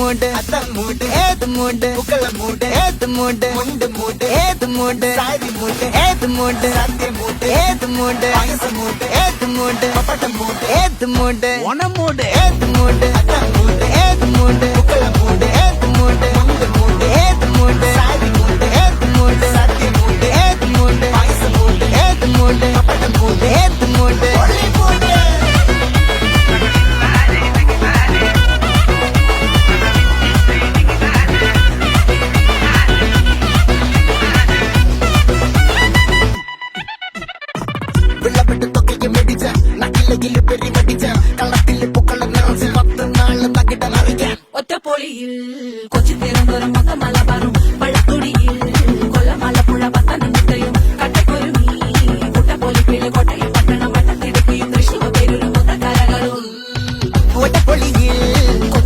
மூடு அதான் மூடு ஏது மூடு புகழ மூடு ஏது மூடு முண்டு மூடு ஏது மூடு சாதி மூடு ஏது மூடு சத்திய மூடு ஏது மூடு பாயச மூடு ஏது மூடு பப்பட்ட மூடு ஏது மூடு ஒன மூடு ஏது மூடு அதான் மூடு ஏது மூடு புகழ மூடு ஏது மூடு முண்டு மூடு ஏது மூடு சாதி மூடு ஏது மூடு சத்திய மூடு ஏது மூடு பாயச மூடு ஏது மூடு பப்பட்ட மூடு ஏது மூடு ஒளி மூடு വെള്ളപ്പെട്ട് തൊക്കയ്ക്ക് മെടിച്ച നക്കിലകില് പെരി മടിച്ച കള്ളത്തില് പൂക്കള നിറച്ച് 10 നാള് തകിട നിറയ്ക്കാൻ ഒറ്റപ്പൊളിയിൽ കൊച്ചി തിരുവനന്തപുരം മൊത്തമല്ല